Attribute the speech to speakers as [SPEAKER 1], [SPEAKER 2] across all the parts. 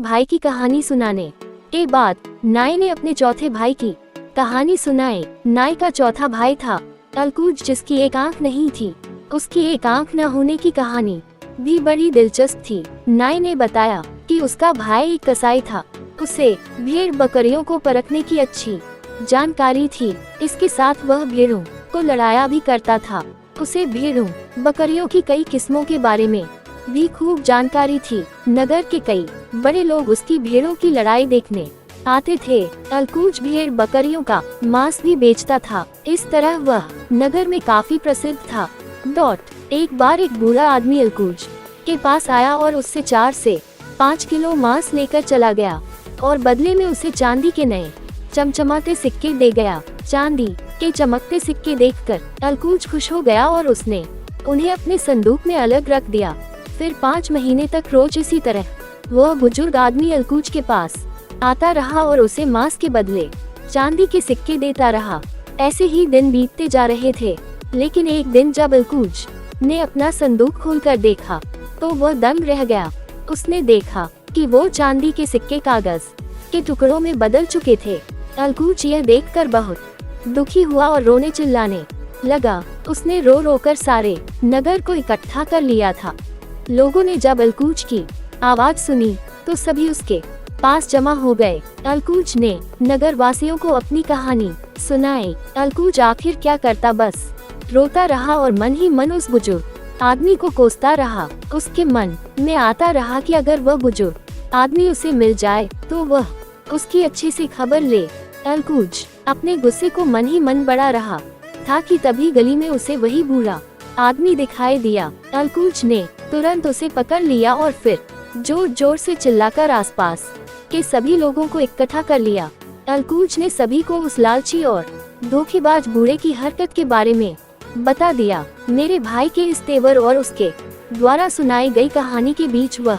[SPEAKER 1] भाई की कहानी सुनाने के बाद नाई ने अपने चौथे भाई की कहानी सुनाई। नाई का चौथा भाई था अलकूज, जिसकी एक आंख नहीं थी। उसकी एक आंख न होने की कहानी भी बड़ी दिलचस्प थी। नाई ने बताया कि उसका भाई एक कसाई था। उसे भेड़ बकरियों को परखने की अच्छी जानकारी थी। इसके साथ वह भेड़ों को लड़ाया भी करता था। उसे भेड़ों बकरियों की कई किस्मों के बारे में भी खूब जानकारी थी। नगर के कई बड़े लोग उसकी भेड़ों की लड़ाई देखने आते थे। अलकूज भेड़ बकरियों का मांस भी बेचता था। इस तरह वह नगर में काफी प्रसिद्ध था। एक बार एक बूढ़ा आदमी अलकूज के पास आया और उससे 4 से 5 किलो मांस लेकर चला गया और बदले में उसे चांदी के नए चमचमाते सिक्के दे गया। चांदी के चमकते सिक्के देखकर अलकूज खुश हो गया और उसने उन्हें अपने संदूक में अलग रख दिया। फिर 5 महीने तक रोज इसी तरह वह बुजुर्ग आदमी अलकूज के पास आता रहा और उसे मांस के बदले चांदी के सिक्के देता रहा। ऐसे ही दिन बीतते जा रहे थे, लेकिन एक दिन जब अलकूज ने अपना संदूक खोलकर देखा तो वह दंग रह गया। उसने देखा कि वो चांदी के सिक्के कागज के टुकड़ों में बदल चुके थे। अलकूज यह देखकर बहुत दुखी हुआ और रोने चिल्लाने लगा। उसने रो रो कर सारे नगर को इकट्ठा कर लिया था। लोगों ने जब अलकूज की आवाज सुनी तो सभी उसके पास जमा हो गए। अलकूज ने नगर वासियों को अपनी कहानी सुनाई। अलकूज आखिर क्या करता, बस रोता रहा और मन ही मन उस बुजुर्ग आदमी को कोसता रहा। उसके मन में आता रहा कि अगर वह बुजुर्ग आदमी उसे मिल जाए तो वह उसकी अच्छे से खबर ले। अलकूज अपने गुस्से को मन ही मन बढ़ा रहा था कि तभी गली में उसे वही बूढ़ा आदमी दिखाई दिया। अलकूज ने तुरंत उसे पकड़ लिया और फिर जोर जोर से चिल्लाकर आसपास के सभी लोगों को इकट्ठा कर लिया। अलकूज ने सभी को उस लालची और धोखेबाज बूढ़े की हरकत के बारे में बता दिया। मेरे भाई के इस तेवर और उसके द्वारा सुनाई गई कहानी के बीच वह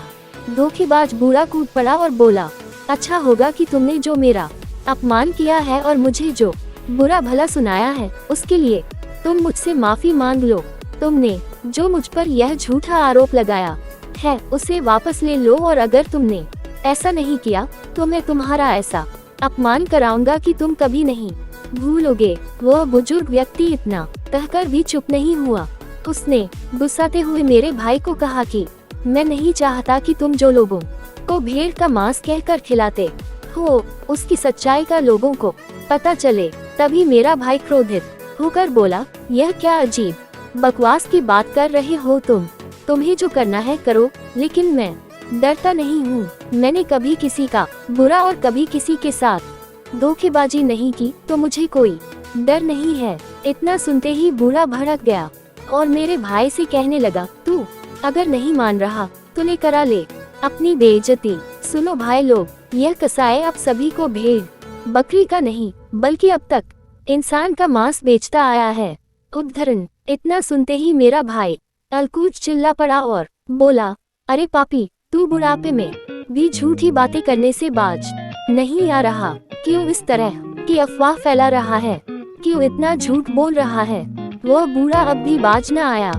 [SPEAKER 1] धोखेबाज बूढ़ा कूद पड़ा और बोला, अच्छा होगा कि तुमने जो मेरा अपमान किया है और मुझे जो बुरा भला सुनाया है उसके लिए तुम मुझसे माफी मांग लो। तुमने जो मुझ पर यह झूठा आरोप लगाया है उसे वापस ले लो, और अगर तुमने ऐसा नहीं किया तो मैं तुम्हारा ऐसा अपमान कराऊंगा कि तुम कभी नहीं भूलोगे। वह बुजुर्ग व्यक्ति इतना कहकर भी चुप नहीं हुआ। उसने गुस्साते हुए मेरे भाई को कहा कि मैं नहीं चाहता कि तुम जो लोगों को भेड़ का मांस कहकर खिलाते हो उसकी सच्चाई का लोगों को पता चले। तभी मेरा भाई क्रोधित होकर बोला, यह क्या अजीब बकवास की बात कर रहे हो तुम? तुम्हें जो करना है करो, लेकिन मैं डरता नहीं हूँ। मैंने कभी किसी का बुरा और कभी किसी के साथ धोखेबाजी नहीं की, तो मुझे कोई डर नहीं है। इतना सुनते ही बूढ़ा भड़क गया और मेरे भाई से कहने लगा, तू अगर नहीं मान रहा तो ले करा ले अपनी बेइज्जती। सुनो भाई लोग, यह कसाई अब सभी को भेड़ बकरी का नहीं बल्कि अब तक इंसान का मांस बेचता आया है। उद्धरण। इतना सुनते ही मेरा भाई अलकूज चिल्ला पड़ा और बोला, अरे पापी, तू बुढ़ापे में भी झूठी बातें करने से बाज नहीं आ रहा? क्यों इस तरह की अफवाह फैला रहा है? क्यों इतना झूठ बोल रहा है? वह बूढ़ा अब भी बाज न आया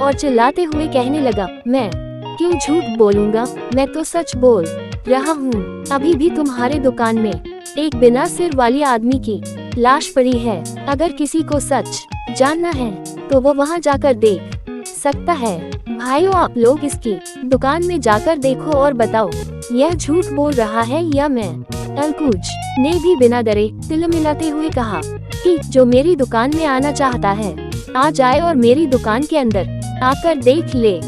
[SPEAKER 1] और चिल्लाते हुए कहने लगा, मैं क्यों झूठ बोलूंगा? मैं तो सच बोल रहा हूँ। अभी भी तुम्हारे दुकान में एक बिना सिर वाली आदमी की लाश पड़ी है। अगर किसी को सच जानना है तो वो वहाँ जाकर देख सकता है। भाइयों, आप लोग इसकी दुकान में जाकर देखो और बताओ यह झूठ बोल रहा है या मैं। अलकूज ने भी बिना डरे तिलमिलाते हुए कहा कि जो मेरी दुकान में आना चाहता है आ जाए और मेरी दुकान के अंदर आकर देख ले।